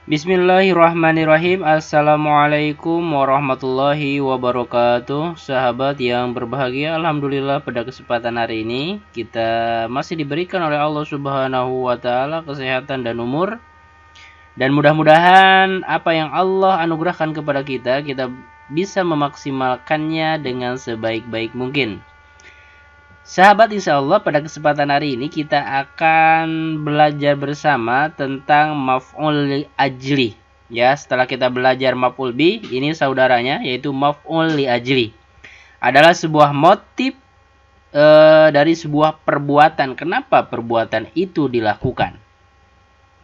Bismillahirrahmanirrahim. Assalamualaikum warahmatullahi wabarakatuh. Sahabat yang berbahagia, alhamdulillah pada kesempatan hari ini kita masih diberikan oleh Allah Subhanahu wa taala kesehatan dan umur. Dan mudah-mudahan apa yang Allah anugerahkan kepada kita bisa memaksimalkannya dengan sebaik-baik mungkin. Sahabat, insya Allah pada kesempatan hari ini kita akan belajar bersama tentang maf'ul li ajli. Ya, setelah kita belajar maf'ul bi, ini saudaranya yaitu maf'ul li ajli. Adalah sebuah motif dari sebuah perbuatan. Kenapa perbuatan itu dilakukan?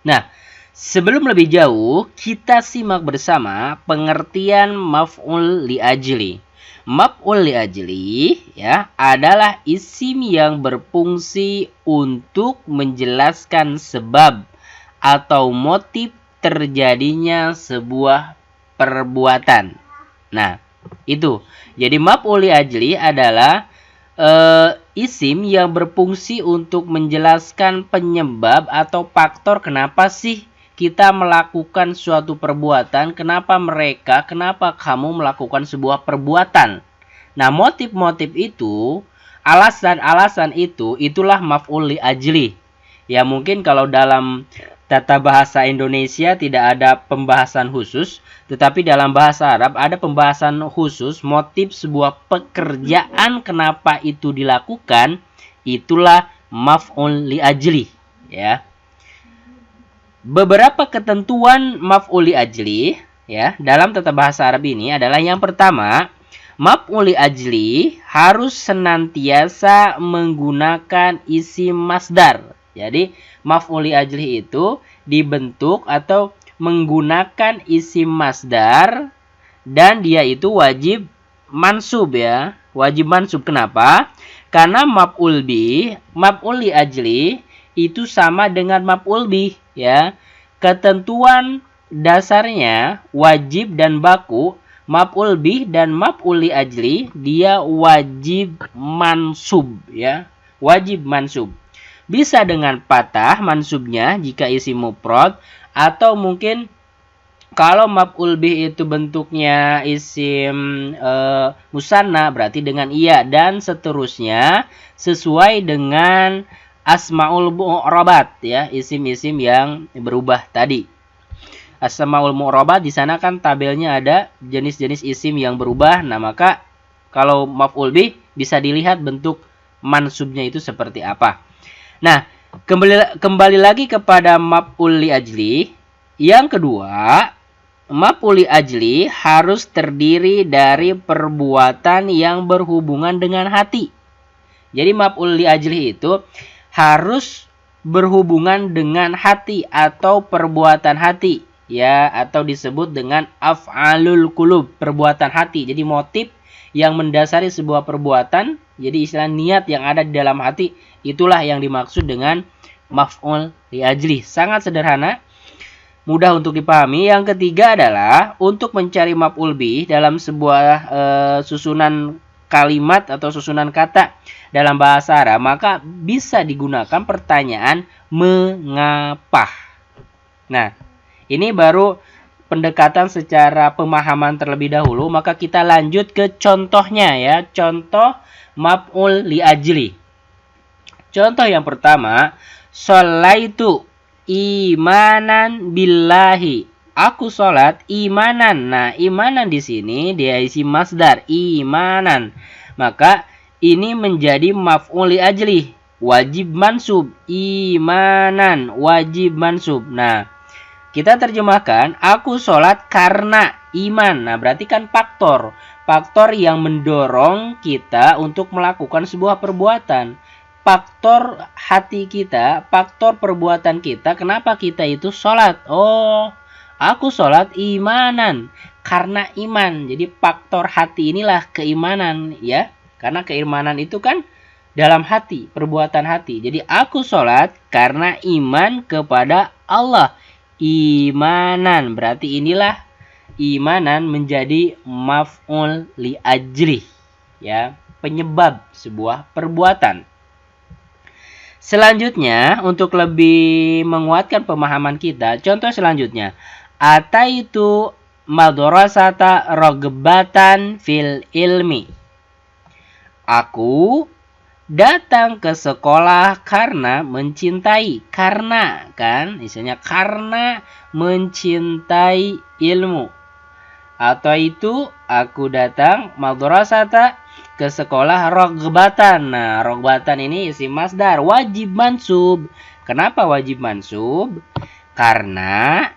Nah, sebelum lebih jauh, kita simak bersama pengertian maf'ul li ajli. Maf'ul li ajli ya adalah isim yang berfungsi untuk menjelaskan sebab atau motif terjadinya sebuah perbuatan. Nah, itu. Jadi maf'ul li ajli adalah isim yang berfungsi untuk menjelaskan penyebab atau faktor kenapa sih kita melakukan suatu perbuatan, kenapa kamu melakukan sebuah perbuatan. Nah, motif-motif itu, alasan-alasan itu, itulah maf'ul li ajli. Ya, mungkin kalau dalam tata bahasa Indonesia tidak ada pembahasan khusus, tetapi dalam bahasa Arab ada pembahasan khusus, motif sebuah pekerjaan kenapa itu dilakukan, itulah maf'ul li ajli, ya. Beberapa ketentuan maf'ul li ajli ya dalam tata bahasa Arab ini adalah yang pertama, maf'ul li ajli harus senantiasa menggunakan isim masdar. Jadi maf'ul li ajli itu dibentuk atau menggunakan isim masdar dan dia itu wajib mansub ya. Wajib mansub. Kenapa? Karena maf'ul li ajli itu sama dengan maf'ul bih ya. Ketentuan dasarnya wajib dan baku, maf'ul bih dan maf'ul li ajli dia wajib mansub ya. Wajib mansub. Bisa dengan patah mansubnya jika isim mufrad, atau mungkin kalau maf'ul bih itu bentuknya isim musanna berarti dengan iya, dan seterusnya sesuai dengan asmaul mu'rabat ya, isim-isim yang berubah tadi. Asmaul mu'rabat di sana kan tabelnya ada jenis-jenis isim yang berubah. Nah, maka kalau maf'ul bih bisa dilihat bentuk mansubnya itu seperti apa. Nah, kembali lagi kepada maf'ul li ajli. Yang kedua, maf'ul li ajli harus terdiri dari perbuatan yang berhubungan dengan hati. Jadi maf'ul li ajli itu harus berhubungan dengan hati atau perbuatan hati ya, atau disebut dengan af'alul qulub, perbuatan hati. Jadi motif yang mendasari sebuah perbuatan, jadi istilah niat yang ada di dalam hati, itulah yang dimaksud dengan maf'ul li ajli. Sangat sederhana, mudah untuk dipahami. Yang ketiga adalah untuk mencari maf'ul bih dalam sebuah susunan kalimat atau susunan kata dalam bahasa Arab, maka bisa digunakan pertanyaan mengapa. Nah, ini baru pendekatan secara pemahaman terlebih dahulu, maka kita lanjut ke contohnya ya. Contoh maf'ul li ajli. Contoh yang pertama, sholaitu imanan billahi. Aku sholat imanan. Nah, imanan di sini dia isi masdar imanan. Maka ini menjadi maf'ul li ajli, wajib mansub. Imanan wajib mansub. Nah, kita terjemahkan aku sholat karena iman. Nah, berarti kan faktor yang mendorong kita untuk melakukan sebuah perbuatan. Faktor hati kita, faktor perbuatan kita, kenapa kita itu sholat? Oh, aku sholat imanan karena iman. Jadi faktor hati inilah keimanan ya. Karena keimanan itu kan dalam hati, perbuatan hati. Jadi aku sholat karena iman kepada Allah. Imanan. Berarti inilah imanan menjadi maf'ul li ajli. Ya, penyebab sebuah perbuatan. Selanjutnya, untuk lebih menguatkan pemahaman kita, contoh selanjutnya. Ataitu madrasata ragbatan fil ilmi. Aku datang ke sekolah karena mencintai. Karena, kan? Misalnya karena mencintai ilmu. Atau itu, aku datang madrasata ke sekolah ragbatan. Nah, ragbatan ini isim masdar, wajib mansub. Kenapa wajib mansub? Karena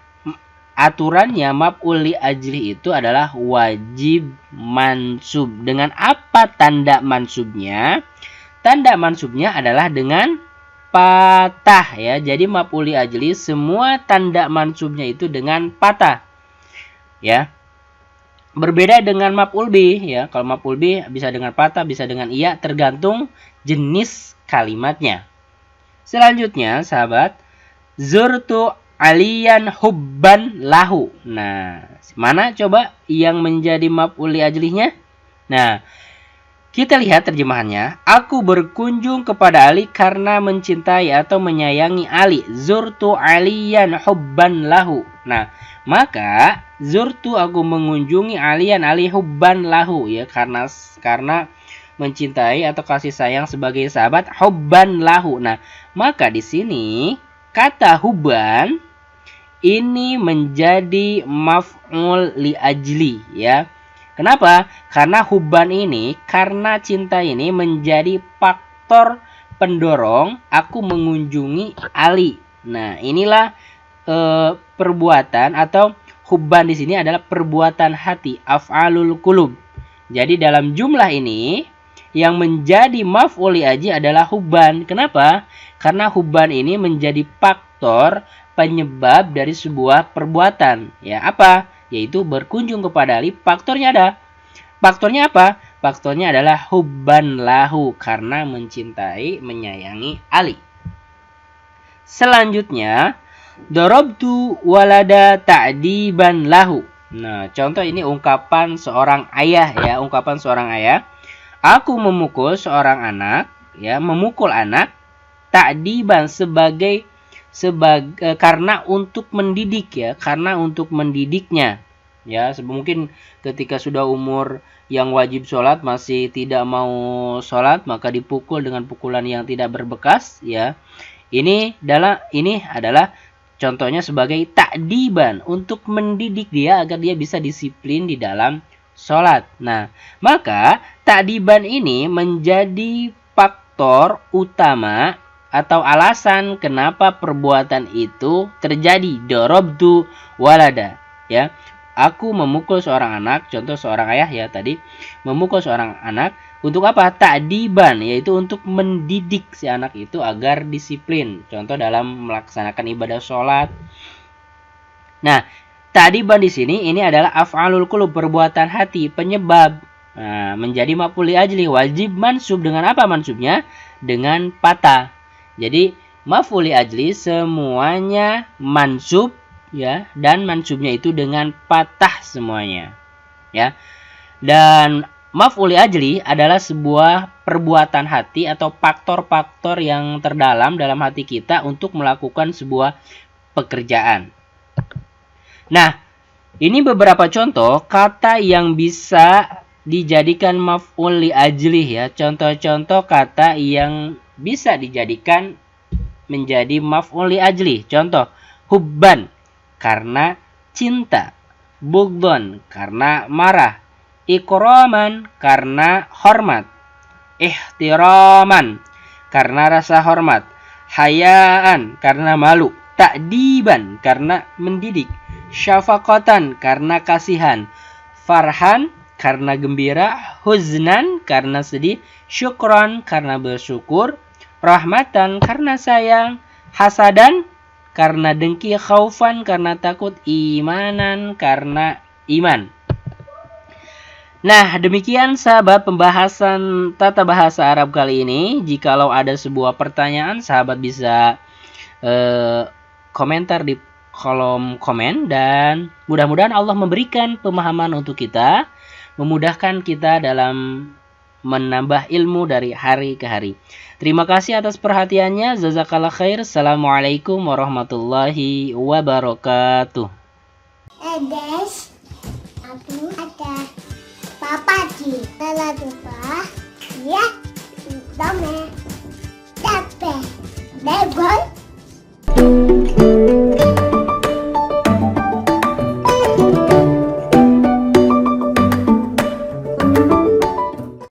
aturannya maf'ul li ajli itu adalah wajib mansub. Dengan apa tanda mansubnya? Tanda mansubnya adalah dengan patah, ya. Jadi maf'ul li ajli semua tanda mansubnya itu dengan patah. Ya. Berbeda dengan maf'ul bih, ya. Kalau maf'ul bih bisa dengan patah, bisa dengan iya, tergantung jenis kalimatnya. Selanjutnya, sahabat, zurtu aliyan hubban lahu. Nah, mana coba yang menjadi maf'ul li ajlihnya? Nah, kita lihat terjemahannya. Aku berkunjung kepada Ali karena mencintai atau menyayangi Ali. Zurtu aliyan hubban lahu. Nah, maka zurtu aku mengunjungi aliyan Ali hubban lahu, ya, karena mencintai atau kasih sayang sebagai sahabat, hubban lahu. Nah, maka di sini kata hubban ini menjadi maf'ul li ajli, ya. Kenapa? Karena hubban ini, karena cinta ini menjadi faktor pendorong aku mengunjungi Ali. Nah, inilah perbuatan atau hubban di sini adalah perbuatan hati, af'alul qulub. Jadi dalam jumlah ini yang menjadi maf'ul li ajli adalah hubban. Kenapa? Karena hubban ini menjadi faktor penyebab dari sebuah perbuatan. Ya, apa? Yaitu berkunjung kepada Ali. Faktornya ada. Faktornya apa? Faktornya adalah hubban lahu, karena mencintai, menyayangi Ali. Selanjutnya, darabtu walada ta'diban lahu. Nah, contoh ini ungkapan seorang ayah, ya, ungkapan seorang ayah. Aku memukul seorang anak, ya, memukul anak ta'diban karena untuk mendidik, ya, karena untuk mendidiknya, ya. Mungkin ketika sudah umur yang wajib sholat masih tidak mau sholat, maka dipukul dengan pukulan yang tidak berbekas, ya. Ini adalah contohnya sebagai ta'diban, untuk mendidik dia agar dia bisa disiplin di dalam sholat. Nah, maka ta'diban ini menjadi faktor utama atau alasan kenapa perbuatan itu terjadi. Darabtu walada, ya. Aku memukul seorang anak, contoh seorang ayah, ya, tadi memukul seorang anak untuk apa? Ta'diban, yaitu untuk mendidik si anak itu agar disiplin. Contoh dalam melaksanakan ibadah sholat. Nah, ta'diban di sini ini adalah af'alul qulub, perbuatan hati, penyebab. Nah, menjadi maf'ul li ajli, wajib mansub. Dengan apa mansubnya? Dengan patah. Jadi maf'ul li ajli semuanya mansub, ya, dan mansubnya itu dengan patah semuanya, ya. Dan maf'ul li ajli adalah sebuah perbuatan hati atau faktor-faktor yang terdalam dalam hati kita untuk melakukan sebuah pekerjaan. Nah, ini beberapa contoh kata yang bisa dijadikan maf'ul li ajli, ya. Contoh-contoh kata yang bisa dijadikan menjadi maf'ul li ajli. Contoh, hubban karena cinta, bughdon karena marah, ikraman karena hormat, ihtiraman karena rasa hormat, hayaan karena malu, ta'diban karena mendidik, syafaqatan karena kasihan, farhan karena gembira, huznan karena sedih, syukran karena bersyukur, rahmatan karena sayang, hasadan karena dengki, khaufan karena takut, imanan karena iman. Nah, demikian sahabat pembahasan tata bahasa Arab kali ini. Jikalau ada sebuah pertanyaan, sahabat bisa komentar di kolom komen, dan mudah-mudahan Allah memberikan pemahaman untuk kita, memudahkan kita dalam menambah ilmu dari hari ke hari. Terima kasih atas perhatiannya. Jazakallah khair. Assalamualaikum warahmatullahi wabarakatuh. Guys, aku ada papa di dalam rumah. Ya, dome, capek, bebol.